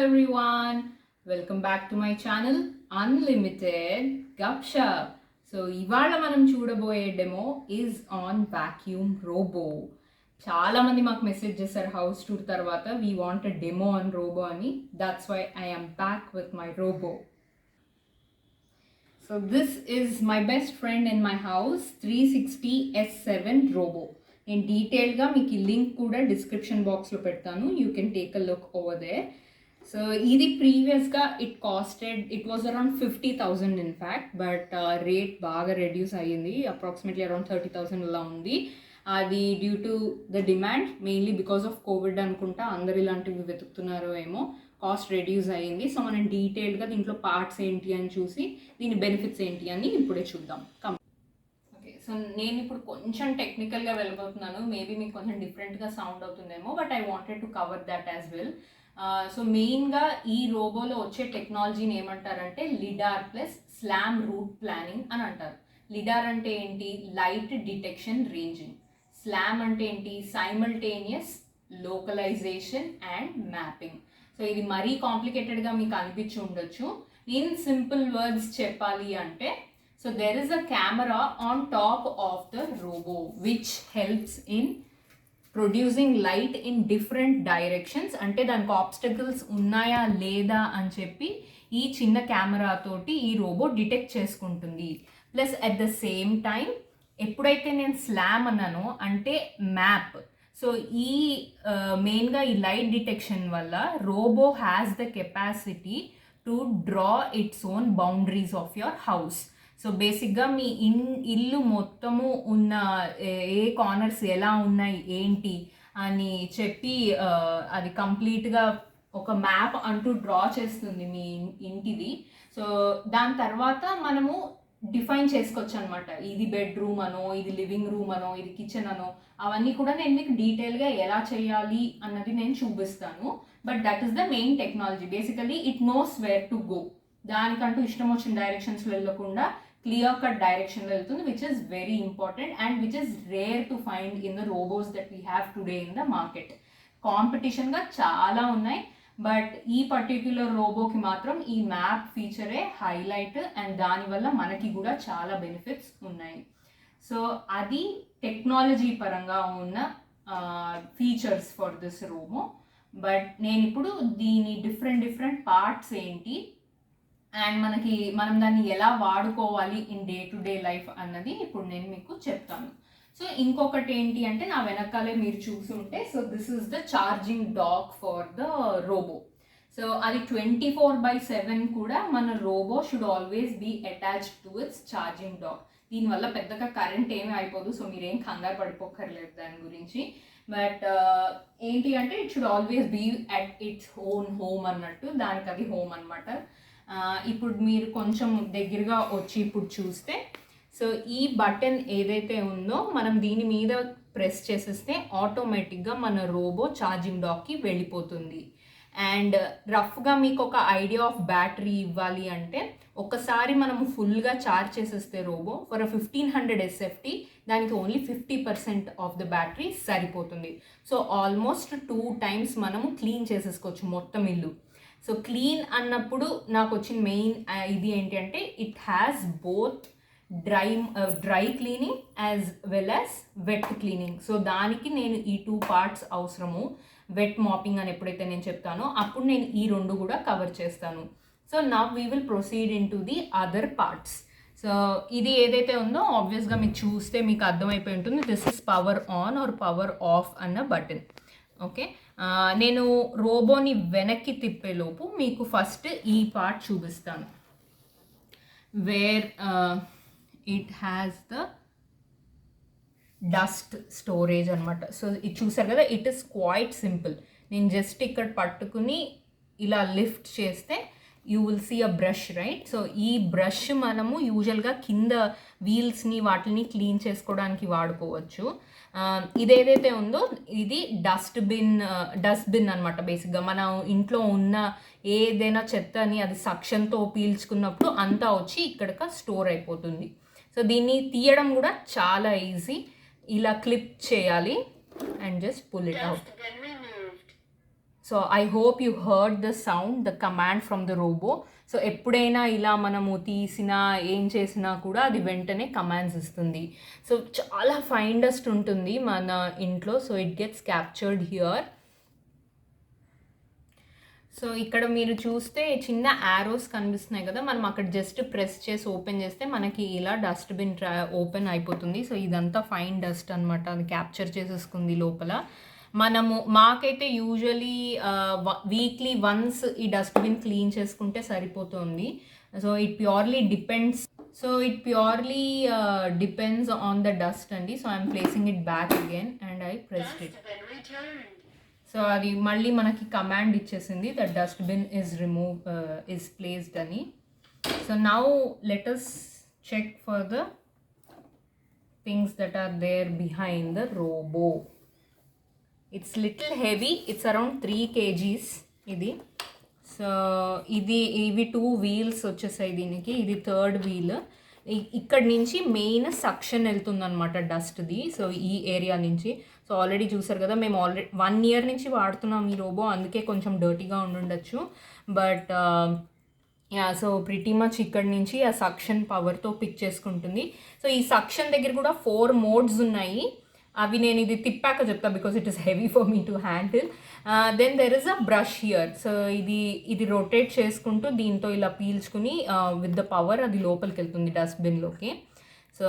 everyone, welcome back to my channel Unlimited Gupshup. So ఇవాళ మనం చూడబోయే demo is on vacuum robo. చాలా మంది మాకు మెసేజ్ చేశారు హౌస్ టూర్ తర్వాత we want a demo on robo అని. That's why I am back with my robo. So this is my best friend in my house 360 S7 robo. నేను డీటెయిల్గా మీకు link కూడా డిస్క్రిప్షన్ బాక్స్లో పెడతాను. You can take a look over there. So ఇది ప్రీవియస్గా it was around 50,000 in fact, but rate బాగా reduce అయ్యింది. అప్రాక్సిమేట్లీ అరౌండ్ 30,000 అలా ఉంది. అది due to the demand, mainly because of Covid అనుకుంటా అందరు ఇలాంటివి వెతుకుతున్నారో ఏమో. కాస్ట్ రెడ్యూస్ అయ్యింది. సో మనం డీటెయిల్గా దీంట్లో పార్ట్స్ ఏంటి అని చూసి దీని బెనిఫిట్స్ ఏంటి అని ఇప్పుడే చూద్దాం. సో నేను ఇప్పుడు కొంచెం టెక్నికల్గా వెళ్ళిపోతున్నాను. మేబీ మీకు కొంచెం డిఫరెంట్గా సౌండ్ అవుతుందేమో, but I wanted to cover that as well. So మెయిన్గా ఈ రోబోలో వచ్చే టెక్నాలజీని ఏమంటారంటే lidar plus SLAM route planning అని అంటారు. లిడార్ అంటే ఏంటి? Light detection ranging. స్లామ్ అంటే ఏంటి? Simultaneous localisation and mapping. So ఇది మరీ కాంప్లికేటెడ్గా మీకు అనిపించి ఉండొచ్చు. నేను సింపుల్ వర్డ్స్ చెప్పాలి అంటే, so there is a camera on top of the robo which helps in producing light in different directions. అంటే దానికి ఆబ్స్టకల్స్ ఉన్నాయా లేదా అని చెప్పి ఈ చిన్న కెమెరా తోటి ఈ రోబో డిటెక్ట్ చేసుకుంటుంది. Plus at the same time ఎప్పుడైతే నేను స్లామ్ అన్నానో అంటే మ్యాప్. సో ఈ మెయిన్గా ఈ లైట్ డిటెక్షన్ వల్ల robo has the capacity to draw its own boundaries of your house. So బేసిక్గా మీ ఇల్లు మొత్తము ఉన్న ఏ కార్నర్స్ ఎలా ఉన్నాయి ఏంటి అని చెప్పి అది కంప్లీట్గా ఒక మ్యాప్ అంటూ డ్రా చేస్తుంది మీ ఇంటిది. సో దాని తర్వాత మనము డిఫైన్ చేసుకోవచ్చు అనమాట. ఇది బెడ్రూమ్ అనో, ఇది లివింగ్ రూమ్ అనో, ఇది కిచెన్ అనో, అవన్నీ కూడా నేను మీకు డీటెయిల్గా ఎలా చేయాలి అన్నది నేను చూపిస్తాను. But that is the main technology. Basically it knows where to go. దానికంటూ ఇష్టం వచ్చిన డైరెక్షన్స్లో వెళ్ళకుండా క్లియర్ కట్ డైరెక్షన్లో వెళ్తుంది, which is very important and which is rare to find in the robots that we have today in the market. కాంపిటీషన్గా చాలా ఉన్నాయి, బట్ ఈ పర్టిక్యులర్ రోబోకి మాత్రం ఈ మ్యాప్ ఫీచరే హైలైట్ అండ్ దానివల్ల మనకి కూడా చాలా బెనిఫిట్స్ ఉన్నాయి. సో అది టెక్నాలజీ పరంగా ఉన్న features for this robo. But నేను ఇప్పుడు దీని డిఫరెంట్ పార్ట్స్ ఏంటి అండ్ మనం దాన్ని ఎలా వాడుకోవాలి in day to day life అన్నది ఇప్పుడు నేను మీకు చెప్తాను. సో ఇంకొకటి ఏంటి అంటే, నా వెనకాలే మీరు చూసుంటే, so this is the charging dock for the robo. So అది 24/7 కూడా మన robot should always be attached to its charging dock. దీనివల్ల పెద్దగా కరెంట్ ఏమీ అయిపోదు, సో మీరేం కంగారు పడిపోక్కర్లేదు దాని గురించి. బట్ ఏంటి అంటే it should always be at its own home అన్నట్టు, దానికి అది హోమ్ అనమాట. ఇప్పుడు మీరు కొంచెం దగ్గరగా వచ్చి ఇప్పుడు చూస్తే, సో ఈ బటన్ ఏదైతే ఉందో మనం దీని మీద ప్రెస్ చేసేస్తే ఆటోమేటిక్గా మన రోబో ఛార్జింగ్ డాక్కి వెళ్ళిపోతుంది. అండ్ రఫ్గా మీకు ఒక ఐడియా ఆఫ్ బ్యాటరీ ఇవ్వాలి అంటే, ఒకసారి మనము ఫుల్గా ఛార్జ్ చేసేస్తే రోబో ఫర్ 1500 SFT దానికి ఓన్లీ 50% ఆఫ్ ద బ్యాటరీ సరిపోతుంది. సో ఆల్మోస్ట్ 2 times మనము క్లీన్ చేసేసుకోవచ్చు మొత్తం ఇల్లు. సో క్లీన్ అన్నప్పుడు నాకు వచ్చిన మెయిన్ ఇది ఏంటి అంటే, it has both dry cleaning as well as wet cleaning. So దానికి నేను ఈ 2 parts అవసరము. వెట్ మాపింగ్ అని ఎప్పుడైతే నేను చెప్తానో అప్పుడు నేను ఈ 2 కూడా కవర్ చేస్తాను. So now we will proceed into the other parts. So ఇది ఏదైతే ఉందో ఆబ్వియస్గా మీకు చూస్తే మీకు అర్థమైపోయి ఉంటుంది, this is power on or power off అన్న బటన్. ఓకే, నేను రోబోని వెనక్కి తిప్పేలోపు మీకు ఫస్ట్ ఈ పార్ట్ చూపిస్తాను, where it has the dust storage అనమాట. సో ఇది చూసారు కదా, ఇట్ ఇస్ క్వైట్ సింపుల్. నేను జస్ట్ ఇక్కడ పట్టుకుని ఇలా లిఫ్ట్ చేస్తే you will see a brush, right? So ఈ బ్రష్ మనము యూజువల్గా కింద వీల్స్ని వాటిని క్లీన్ చేసుకోవడానికి వాడుకోవచ్చు. ఇదేదైతే ఉందో ఇది డస్ట్బిన్ అనమాట. బేసిక్గా మన ఇంట్లో ఉన్న ఏదైనా చెత్తని అది సక్షన్తో పీల్చుకున్నప్పుడు అంతా వచ్చి ఇక్కడికి స్టోర్ అయిపోతుంది. సో దీన్ని తీయడం కూడా చాలా ఈజీ. ఇలా క్లిప్ చేయాలి and just pull it out. So I hope you heard the sound, the command from the robo. So ఎప్పుడైనా ఇలా మనము తీసినా ఏం చేసినా కూడా అది వెంటనే కమాండ్స్ ఇస్తుంది. సో చాలా ఫైన్ డస్ట్ ఉంటుంది మన ఇంట్లో. So it gets captured here. So ఇక్కడ మీరు చూస్తే చిన్న యారోస్ కనిపిస్తున్నాయి కదా, మనం అక్కడ జస్ట్ ప్రెస్ చేసి ఓపెన్ చేస్తే మనకి ఇలా డస్ట్బిన్ ఓపెన్ అయిపోతుంది. సో ఇదంతా ఫైన్ డస్ట్ అనమాట, అది క్యాప్చర్ చేసేసుకుంది లోపల. మాకైతే యూజువలీ వీక్లీ వన్స్ ఈ డస్ట్బిన్ క్లీన్ చేసుకుంటే సరిపోతుంది. So it purely depends on the dust అండి. So I'm placing it back again and I pressed it. So అది మళ్ళీ మనకి కమాండ్ ఇచ్చేసింది దట్ డస్ట్బిన్ is ప్లేస్డ్ అని. So now let us check for the things that are there behind the robot. It's little heavy, it's around 3 kgs ఇది. So ఇవి 2 wheels వచ్చేసాయి దీనికి, ఇది 3rd wheel. ఇక్కడ నుంచి మెయిన్ సక్షన్ వెళ్తుంది అనమాట డస్ట్ది. సో ఈ ఏరియా నుంచి. సో ఆల్రెడీ చూసారు కదా, మేము ఆల్రెడీ 1 year నుంచి వాడుతున్నాం ఈ రోబో, అందుకే కొంచెం డర్టీగా ఉండుండొచ్చు. బట్ సో ప్రిటీ మచ్ ఇక్కడ నుంచి ఆ సక్షన్ పవర్తో పిక్ చేసుకుంటుంది. సో ఈ సక్షన్ దగ్గర కూడా 4 modes ఉన్నాయి. అవి నేను ఇది తిప్పాక చెప్తా because it is heavy for me to handle. Then there is a brush here. So ఇది రొటేట్ చేసుకుంటూ దీంతో ఇలా పీల్చుకుని విత్ ద పవర్ అది లోపలికి వెళ్తుంది డస్ట్బిన్లోకి. సో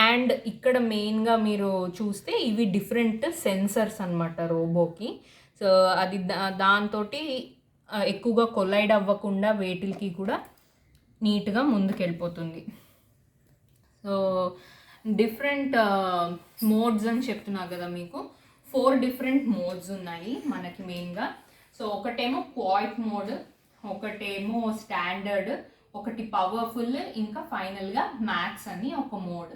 అండ్ ఇక్కడ మెయిన్గా మీరు చూస్తే ఇవి డిఫరెంట్ సెన్సర్స్ అనమాట రోబోకి. సో అది దాంతో ఎక్కువగా కొలైడ్ అవ్వకుండా వేటిల్కి కూడా నీట్గా ముందుకెళ్ళిపోతుంది. సో డిఫరెంట్ మోడ్స్ అని చెప్తున్నా కదా మీకు, 4 different మోడ్స్ ఉన్నాయి మనకి మెయిన్గా. సో ఒకటేమో క్వాయిట్ మోడ్, ఒకటేమో స్టాండర్డ్, ఒకటి పవర్ఫుల్, ఇంకా ఫైనల్గా మ్యాక్స్ అని ఒక మోడ్.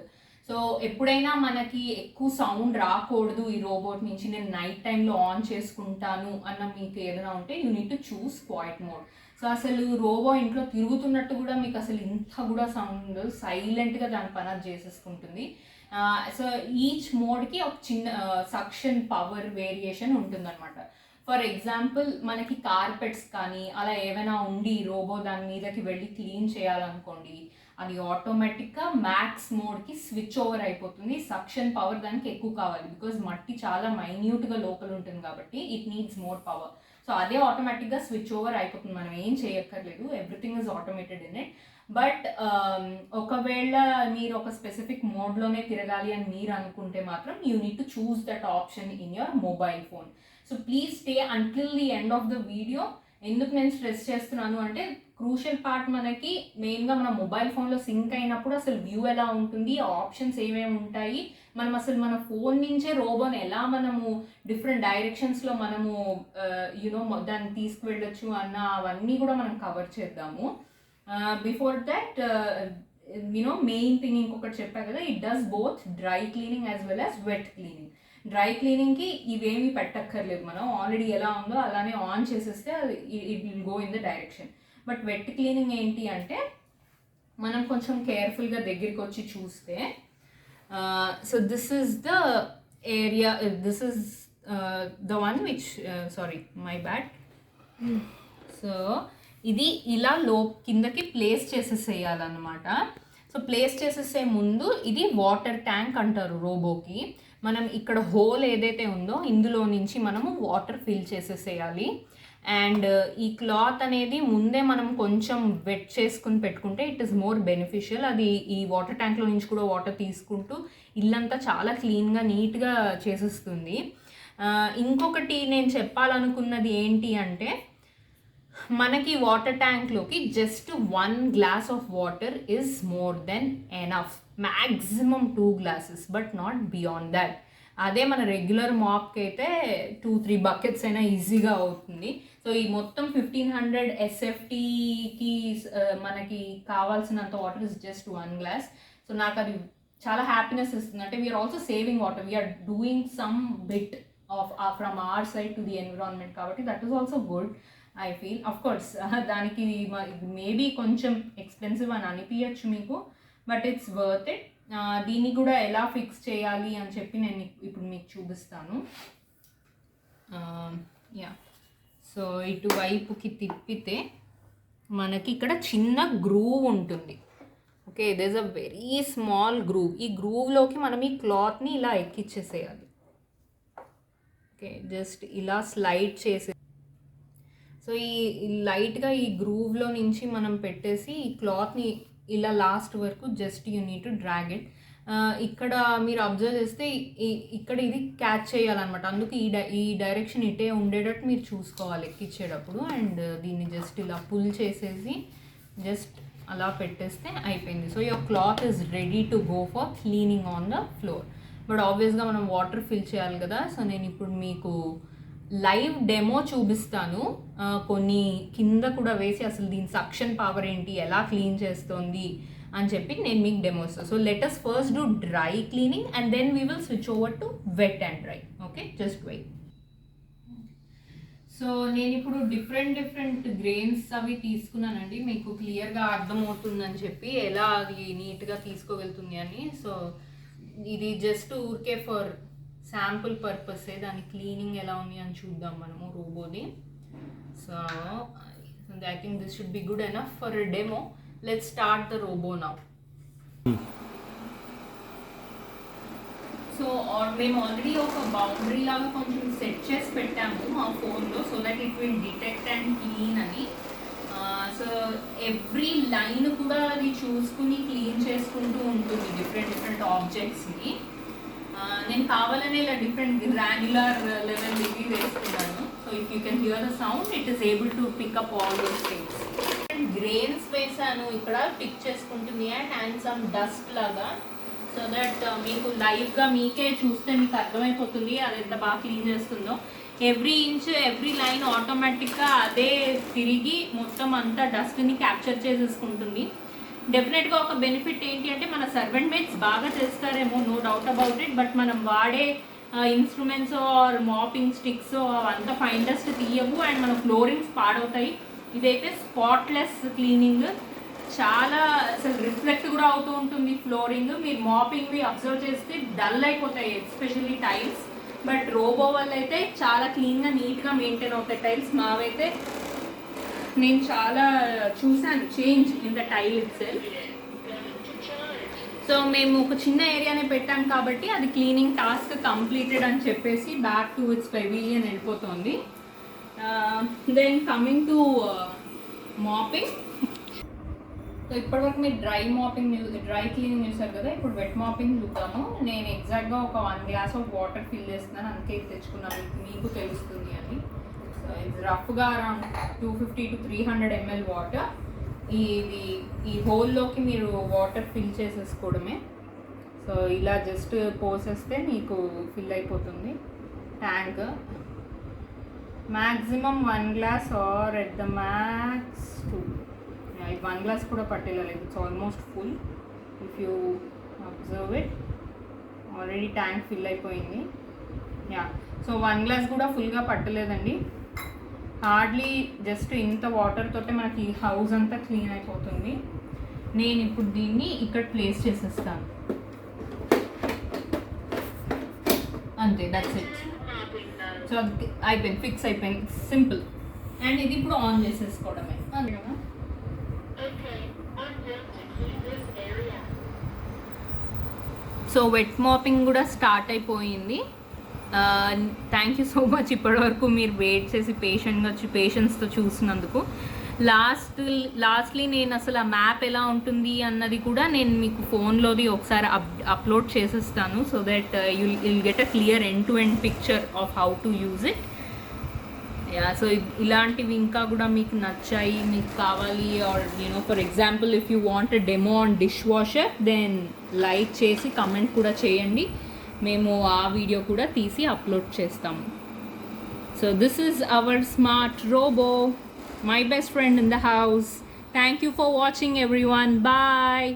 సో ఎప్పుడైనా మనకి ఎక్కువ సౌండ్ రాకూడదు ఈ రోబోట్ నుంచి, నేను నైట్ టైంలో ఆన్ చేసుకుంటాను అన్న మీకు ఏదైనా ఉంటే you need to choose quiet mode. So అసలు రోబో ఇంట్లో తిరుగుతున్నట్టు కూడా మీకు అసలు ఇంత కూడా సౌండ్ సైలెంట్గా దాని పని అది చేసేసుకుంటుంది. సో ఈచ్ మోడ్కి ఒక చిన్న సక్షన్ పవర్ వేరియేషన్ ఉంటుందన్నమాట. ఫర్ ఎగ్జాంపుల్ మనకి కార్పెట్స్ కానీ అలా ఏమైనా ఉండి రోబో దాని మీదకి వెళ్ళి క్లీన్ చేయాలనుకోండి, అది ఆటోమేటిక్గా మ్యాక్స్ మోడ్కి స్విచ్ ఓవర్ అయిపోతుంది. సక్షన్ పవర్ దానికి ఎక్కువ కావాలి బికాజ్ మట్టి చాలా మైన్యూట్గా లోపల ఉంటుంది కాబట్టి it needs more power. So అదే ఆటోమేటిక్గా స్విచ్ ఓవర్ అయిపోతుంది, మనం ఏం చేయక్కర్లేదు, everything is automated in it. But ఒకవేళ మీరు ఒక స్పెసిఫిక్ మోడ్లోనే తిరగాలి అని మీరు అనుకుంటే మాత్రం you need to choose that option in your mobile phone. So please stay until the end of the video. ఎందుకు నేను స్ట్రెస్ చేస్తున్నాను అంటే క్రూషియల్ పార్ట్ మనకి మెయిన్గా మన మొబైల్ ఫోన్లో సింక్ అయినప్పుడు అసలు వ్యూ ఎలా ఉంటుంది, ఆప్షన్స్ ఏమేమి ఉంటాయి, మనం అసలు మన ఫోన్ నుంచే రోబోని ఎలా మనము డిఫరెంట్ డైరెక్షన్స్లో మనము దాన్ని తీసుకువెళ్ళొచ్చు అన్న అవన్నీ కూడా మనం కవర్ చేద్దాము. బిఫోర్ దట్ మెయిన్ థింగ్ ఇంకొకటి చెప్పా కదా, it does both dry cleaning as well as wet cleaning. Dry క్లీనింగ్కి ఇవేమీ పెట్టక్కర్లేదు, మనం ఆల్రెడీ ఎలా ఉందో అలానే ఆన్ చేసేస్తే it will go in the direction. But wet cleaning ఏంటి అంటే మనం కొంచెం కేర్ఫుల్గా దగ్గరికి వచ్చి చూస్తే, so this is the area, this is the one which sorry my bad. So ఇది ఇలా కిందకి ప్లేస్ చేసేసేయాలన్నమాట. సో ప్లేస్ చేసేసే ముందు ఇది వాటర్ ట్యాంక్ అంటారు రోబోకి. మనం ఇక్కడ హోల్ ఏదైతే ఉందో ఇందులో నుంచి మనము వాటర్ ఫిల్ చేసేసేయాలి. అండ్ ఈ క్లాత్ అనేది ముందే మనం కొంచెం వెట్ చేసుకుని పెట్టుకుంటే ఇట్ ఈస్ మోర్ బెనిఫిషియల్. అది ఈ వాటర్ ట్యాంక్లో నుంచి కూడా వాటర్ తీసుకుంటూ ఇల్లంతా చాలా క్లీన్గా నీట్గా చేసేస్తుంది. ఇంకొకటి నేను చెప్పాలనుకున్నది ఏంటి అంటే, మనకి వాటర్ ట్యాంక్లోకి just 1 glass of water is more than enough. Maximum 2 glasses but not beyond that. అదే మన రెగ్యులర్ మాప్కి అయితే 2-3 buckets అయినా ఈజీగా అవుతుంది. సో ఈ మొత్తం 1500 SFTకి మనకి కావాల్సినంత water is just 1 glass. So నాకు అది చాలా హ్యాపీనెస్ ఇస్తుంది. అంటే we are also saving water, we are doing some bit of from our side to the environment, కాబట్టి that is also good I feel. Of course దానికి మేబీ కొంచెం ఎక్స్పెన్సివ్ అని అనిపించచ్చు మీకు, బట్ ఇట్స్ వర్త్ ఇట్. దీన్ని కూడా ఎలా ఫిక్స్ చేయాలి అని చెప్పి నేను ఇప్పుడు మీకు చూపిస్తాను. యా, సో ఇటువైపుకి తిప్పితే మనకి ఇక్కడ చిన్న గ్రూవ్ ఉంటుంది. Okay, there is a very small groove. ఈ గ్రూవ్లోకి మనం ఈ క్లాత్ని ఇలా ఎక్కిచ్చేసేయాలి. ఓకే, జస్ట్ ఇలా స్లైడ్ చేసే, సో ఈ లైట్గా ఈ గ్రూవ్లో నుంచి మనం పెట్టేసి ఈ క్లాత్ని ఇలా లాస్ట్ వరకు just you need to drag it. ఇక్కడ మీరు అబ్జర్వ్ చేస్తే ఇక్కడ ఇది క్యాచ్ చేయాలన్నమాట. అందుకు ఈ డైరెక్షన్ ఇటే ఉండేటట్టు మీరు చూసుకోవాలి ఎక్కిచ్చేటప్పుడు. అండ్ దీన్ని జస్ట్ ఇలా పుల్ చేసేసి జస్ట్ అలా పెట్టేస్తే అయిపోయింది. So your cloth is ready to go for cleaning on the floor. But ఆబ్వియస్గా మనం వాటర్ ఫిల్ చేయాలి కదా. సో నేను ఇప్పుడు మీకు లైవ్ డెమో చూపిస్తాను, కొన్ని కింద కూడా వేసి అసలు దీని సక్షన్ పవర్ ఏంటి, ఎలా క్లీన్ చేస్తుంది అని చెప్పి నేను మీకు డెమో ఇస్తాను. So let us first do dry cleaning and then we will switch over to wet and dry. Okay, just wait. So నేను ఇప్పుడు డిఫరెంట్ గ్రెయిన్స్ అవి తీసుకున్నానండి, మీకు క్లియర్గా అర్థమవుతుందని చెప్పి ఎలా అది నీట్గా తీసుకోగలుగుతుంది అని. సో ఇది జస్ట్ ఊరికే ఫర్ శాంపుల్ పర్పసే, దాని క్లీనింగ్ ఎలా ఉంది అని చూద్దాం మనము రోబోది. So I think this should be good enough for a demo. Let's start the robot now. So మేము ఆల్రెడీ ఒక బౌండరీ లాగా కొంచెం సెట్ చేసి పెట్టాము మా ఫోన్లో, so that it will detect and clean అని. సో ఎవ్రీ లైన్ కూడా అది చూసుకుని క్లీన్ చేసుకుంటూ ఉంటుంది డిఫరెంట్ ఆబ్జెక్ట్స్ని. నేను కావాలనే ఇలా డిఫరెంట్ గ్రాన్యులర్ లెవెల్ ఇవి వేస్తున్నాను. So if you can hear the sound it is able to pick up all those things. Grains వేసాను ఇక్కడ పిక్ చేసుకుంటుంది అండ్ సమ్ డస్ట్ లాగా, సో దట్ మీకు లైవ్గా మీకే చూస్తే మీకు అర్థమైపోతుంది అది ఎంత బాగా క్లీన్ చేస్తుందో. ఎవ్రీ ఇంచ్ ఎవ్రీ లైన్ ఆటోమేటిక్గా అదే తిరిగి మొత్తం అంతా డస్ట్ని క్యాప్చర్ చేసేసుకుంటుంది. డెఫినెట్గా ఒక బెనిఫిట్ ఏంటి అంటే మన సర్వెంట్ మేట్స్ బాగా చేస్తారేమో, no doubt about it. But మనం వాడే ఇన్స్ట్రుమెంట్స్ ఆర్ మాపింగ్ స్టిక్స్ అవంతా ఫైన్ డస్ట్ తీయవు అండ్ మన ఫ్లోరింగ్స్ పాడవుతాయి. ఇదైతే స్పాట్లెస్ క్లీనింగ్, చాలా అసలు రిఫ్లెక్ట్ కూడా అవుతూ ఉంటుంది ఫ్లోరింగ్. మీరు మాపింగ్వి అబ్జర్వ్ చేస్తే డల్ అయిపోతాయి ఎస్పెషల్లీ టైల్స్. బట్ రోబో వల్ల అయితే చాలా క్లీన్గా నీట్గా మెయింటైన్ అవుతాయి టైల్స్. మావైతే నేను చాలా చూసాను change in the tile it self. So మేము ఒక చిన్న ఏరియానే పెట్టాం కాబట్టి అది క్లీనింగ్ టాస్క్ కంప్లీటెడ్ అని చెప్పేసి బ్యాక్ టు ఇట్స్ పెవిలియన్ వెళ్ళిపోతుంది. Then coming to mopping. So ఇప్పటివరకు మీరు డ్రై క్లీనింగ్ చూసారు కదా, ఇప్పుడు వెట్ మాపింగ్ చూద్దాము. నేను ఎగ్జాక్ట్గా ఒక 1 గ్లాస్ ఆఫ్ వాటర్ ఫిల్ చేస్తున్నాను, అందుకే తెచ్చుకున్నాను మీకు తెలుస్తుంది అని. సో ఇది రఫ్గా అరౌండ్ 250 to 300 ml వాటర్. ఈ హోల్లోకి మీరు వాటర్ ఫిల్ చేసేసుకోవడమే. సో ఇలా జస్ట్ పోసేస్తే మీకు ఫిల్ అయిపోతుంది tank. Maximum 1 glass or at the max 2. ఇది 1 glass కూడా పట్టేలేదు, it's almost full. If you observe it already tank fill అయిపోయింది. యా, సో 1 glass కూడా ఫుల్గా పట్టలేదండి. హార్డ్లీ జస్ట్ ఇంత వాటర్ తోటే మనకి హౌస్ అంతా క్లీన్ అయిపోతుంది. నేను ఇప్పుడు దీన్ని ఇక్కడ ప్లేస్ చేసేస్తాను అంతే, దట్స్ ఇట్. సో అయిపోయింది, ఫిక్స్ అయిపోయింది, సింపుల్. అండ్ ఇది ఇప్పుడు ఆన్ చేసేసుకోవడమే అంతే కదా. సో వెట్ మాపింగ్ కూడా స్టార్ట్ అయిపోయింది. థ్యాంక్ యూ సో మచ్ ఇప్పటివరకు మీరు వెయిట్ చేసి పేషెన్స్తో చూసినందుకు. లాస్ట్లీ నేను అసలు ఆ మ్యాప్ ఎలా ఉంటుంది అన్నది కూడా నేను మీకు ఫోన్లోది ఒకసారి అప్లోడ్ చేసేస్తాను. So that you'll get a clear end to end picture of how to use it. Yeah, so ఇలాంటివి ఇంకా కూడా మీకు నచ్చాయి, మీకు కావాలి, or for example if you want a demo on dish washer then like చేసి comment కూడా చేయండి, మేము ఆ వీడియో కూడా తీసి అప్లోడ్ చేస్తాము. So this is our smart robo, my best friend in the house. Thank you for watching everyone. Bye.